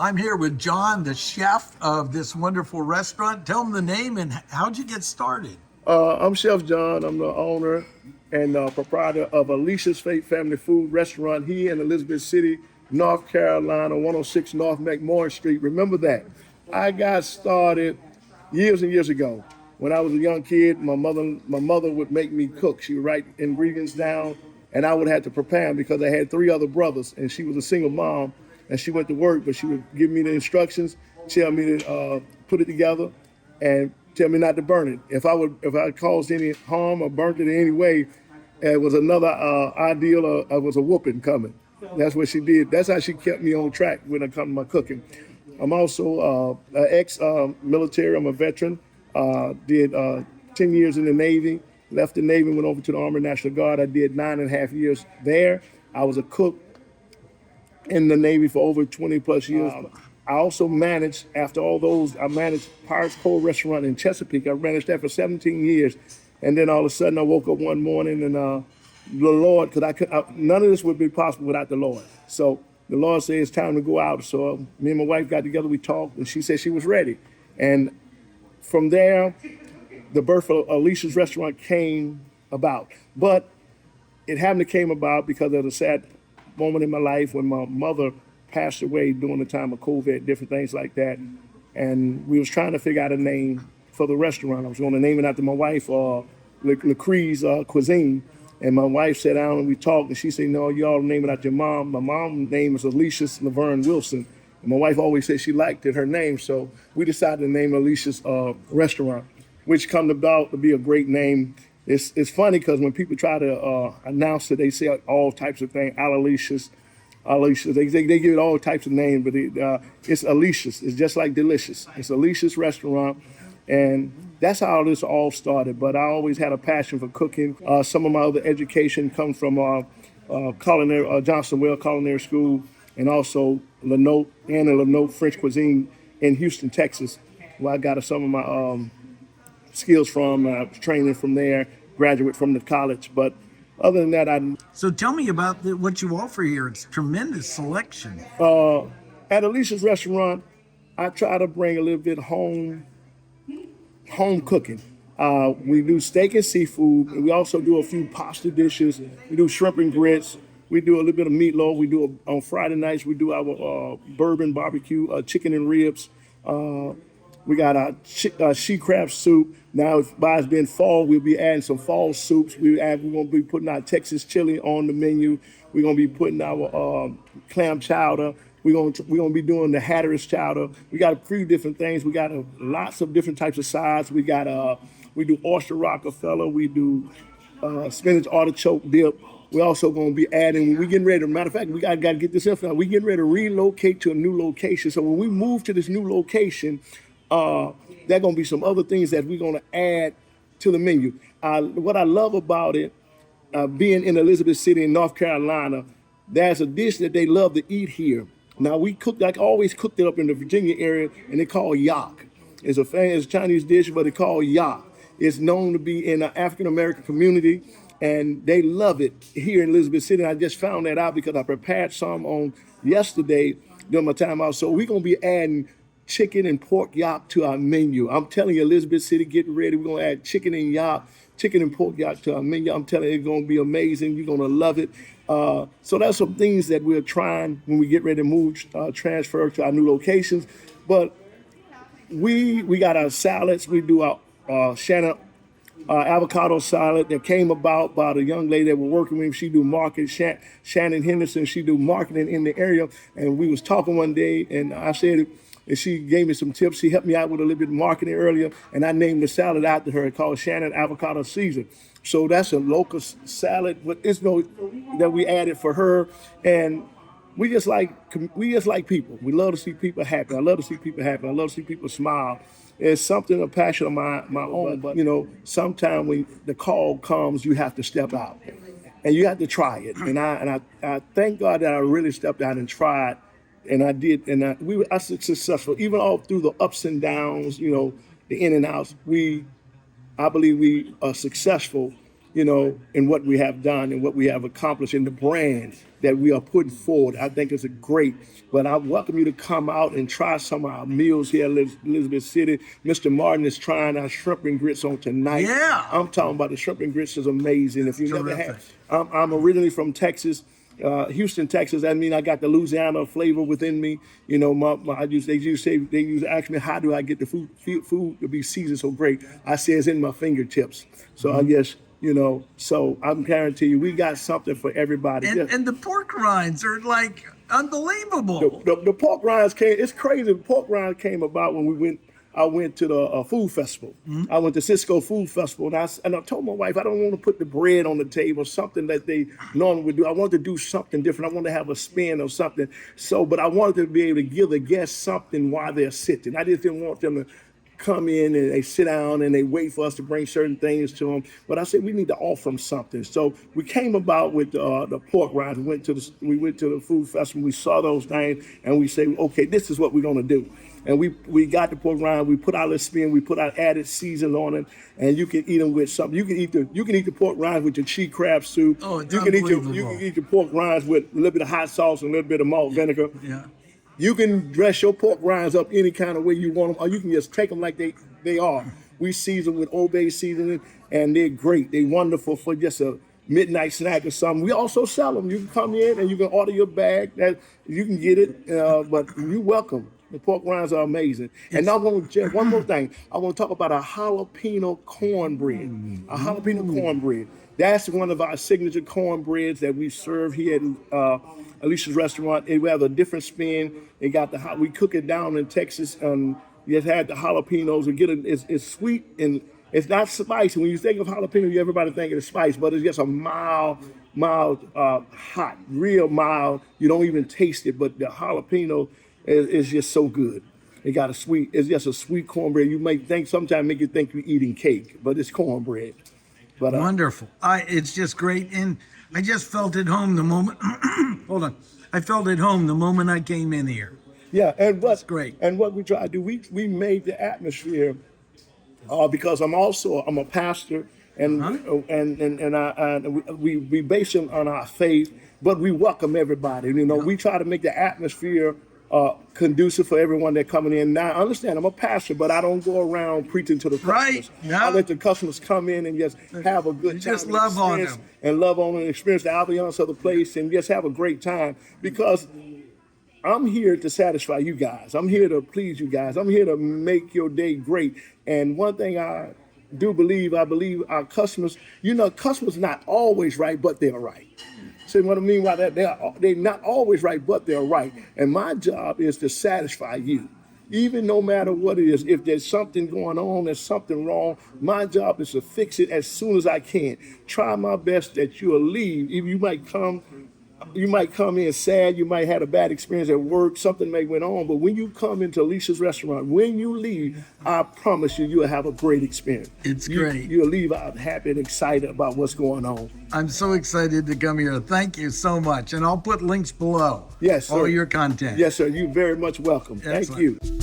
I'm here with John, the chef of this wonderful restaurant. Tell him the name and how'd you get started? I'm Chef John. I'm the owner and proprietor of Allecious Family Food Restaurant here in Elizabeth City, North Carolina, 106 North McMorran Street. Remember that. I got started years and years ago. When I was a young kid, my mother would make me cook. She would write ingredients down, and I would have to prepare them because I had three other brothers, and she was a single mom, and she went to work, but she would give me the instructions, tell me to put it together, and tell me not to burn it. If I caused any harm or burnt it in any way, it was another ideal. It was a whooping coming. That's what she did. That's how she kept me on track when it comes to my cooking. I'm also an ex-military. I'm a veteran. Did 10 years in the Navy. Left the Navy, went over to the Army National Guard. I did 9.5 years there. I was a cook in the Navy for over 20 plus years. I also managed, after all those, I managed Pirates Cove Restaurant in Chesapeake. I managed that for 17 years. And then all of a sudden I woke up one morning and the Lord, because none of this would be possible without the Lord. So the Lord said it's time to go out. So me and my wife got together, we talked, and she said she was ready. And from there, the birth of Allecious Restaurant came about. But it happened to came about because of a sad moment in my life when my mother passed away during the time of COVID, different things like that. And we was trying to figure out a name for the restaurant. I was going to name it after my wife, Lecree's Cuisine. And my wife sat down and we talked, and she said, "No, you all name it after your mom." My mom's name is Allecious Laverne Wilson. And my wife always said she liked it, her name. So we decided to name Allecious Restaurant, which come about to be a great name. It's funny because when people try to announce it, they say all types of things, Allecious. They give it all types of names, but it's Allecious. It's just like delicious. It's Allecious Restaurant, and that's how this all started. But I always had a passion for cooking. Some of my other education comes from Johnson Well Culinary School, and also Lenote and the Lenote French Cuisine in Houston, Texas, where I got some of my skills from, training from there, graduate from the college. But other than that, So tell me about what you offer here. It's tremendous selection. at Alicia's restaurant, I try to bring a little bit home cooking. We do steak and seafood. And we also do a few pasta dishes. We do shrimp and grits. We do a little bit of meatloaf. On Friday nights, we do our bourbon barbecue, chicken and ribs. We got our she crab soup. Now, by it being fall, we'll be adding some fall soups. We're going to be putting our Texas chili on the menu. We're going to be putting our clam chowder. We're going to be doing the Hatteras chowder. We got a few different things. We got lots of different types of sides. We do oyster Rockefeller. We do spinach artichoke dip. We're also going to be adding, when we getting ready, matter of fact, we got to get this info. We're getting ready to relocate to a new location. So when we move to this new location, there are going to be some other things that we're going to add to the menu. What I love about it, being in Elizabeth City in North Carolina, there's a dish that they love to eat here. Now, we cooked, like always cooked it up in the Virginia area, and they call yak. It's a Chinese dish, but it's called yak. It's known to be in the African-American community, and they love it here in Elizabeth City. I just found that out because I prepared some on yesterday during my time out. So we're going to be adding chicken and pork yak to our menu. I'm telling you, Elizabeth City, get ready. We're going to add chicken and pork yak to our menu. I'm telling you, it's going to be amazing. You're going to love it. So that's some things that we're trying when we get ready to move, transfer to our new locations. But we got our salads. We do our Shannon avocado salad that came about by the young lady that we're working with. She do marketing, Shannon Henderson. She do marketing in the area. And we was talking one day, and I said, and she gave me some tips. She helped me out with a little bit of marketing earlier, and I named the salad after her, called Shannon Avocado Caesar. So that's a local salad, but it's that we added for her. And we just like people. We love to see people happy. I love to see people happy. I love to see people smile. It's something, a passion of my own. But sometimes when the call comes, you have to step out, and you have to try it. And I thank God that I really stepped out and tried, and I did, and I was successful. Even all through the ups and downs, the in and outs. I believe we are successful, in what we have done and what we have accomplished in the brand. that we are putting forward. I think it's a great. But I welcome you to come out and try some of our meals here at Elizabeth City. Mr. Martin is trying our shrimp and grits on tonight. Yeah. I'm talking about the shrimp and grits is amazing. If you never Terrific. had, I'm originally from Texas. Houston, Texas. I mean, I got the Louisiana flavor within me. You know, they used to ask me, how do I get the food to be seasoned so great? I say it's in my fingertips. So I guess, you know, so I'm guaranteeing you, we got something for everybody. And the pork rinds are like unbelievable. The pork rinds came. It's crazy. The pork rinds came about when I went to the food festival. I went to Cisco Food Festival, and I told my wife I don't want to put the bread on the table, something that they normally would do. I wanted to do something different. I wanted to have a spin or something. But I wanted to be able to give the guests something while they're sitting. I just didn't want them to come in and they sit down and they wait for us to bring certain things to them. But I said we need to offer them something. So we came about with the pork rinds. We went to the food festival. We saw those things and we said, okay, this is what we're gonna do. And we got the pork rind. We put our spin. We put our added season on it, and you can eat them with something. You can eat the pork rinds with your cheese crab soup. Oh, it's you can unbelievable. eat the pork rinds with a little bit of hot sauce and a little bit of malt vinegar. Yeah. You can dress your pork rinds up any kind of way you want them, or you can just take them like they are. We season with Old Bay seasoning, and they're great. They're wonderful for just a midnight snack or something. We also sell them. You can come in and you can order your bag. That you can get it, but you're welcome. The pork rinds are amazing. And now one more thing. I want to talk about a jalapeno cornbread. A jalapeno cornbread. That's one of our signature cornbreads that we serve here at Allecious restaurant. We have a different spin. We cook it down in Texas. We just had the jalapenos. It's sweet and it's not spicy. When you think of jalapeno, everybody think it's spice, but it's just a mild, hot, real mild. You don't even taste it, but the jalapeno is just so good. It's just a sweet cornbread. You may sometimes make you think you're eating cake, but it's cornbread. But Wonderful. It's just great. And I just felt at home the moment, hold on. I felt at home the moment I came in here. Yeah, and That's great. And what we try to do, we made the atmosphere because I'm a pastor, and we base it on our faith, but we welcome everybody. You know, we try to make the atmosphere conducive for everyone that coming in. Now, I understand I'm a pastor, but I don't go around preaching to the customers. Right. Yeah. I let the customers come in and just have a good time. Just love on them. And love on them, and experience the ambiance of the place, and just have a great time because I'm here to satisfy you guys. I'm here to please you guys. I'm here to make your day great. And one thing I believe our customers, customers not always right, but they're right. See what I mean by that? They're not always right, but they're right. And my job is to satisfy you. Even no matter what it is, if there's something going on, there's something wrong, my job is to fix it as soon as I can. Try my best that you'll leave. If you might come in sad, you might have a bad experience at work, something may went on, but when you come into Allecious restaurant, when you leave, I promise you'll have a great experience. It's great. You'll leave out happy and excited about what's going on. I'm so excited to come here. Thank you so much. And I'll put links below. Yes, sir. All your content. Yes, sir. You're very much welcome. Excellent. Thank you.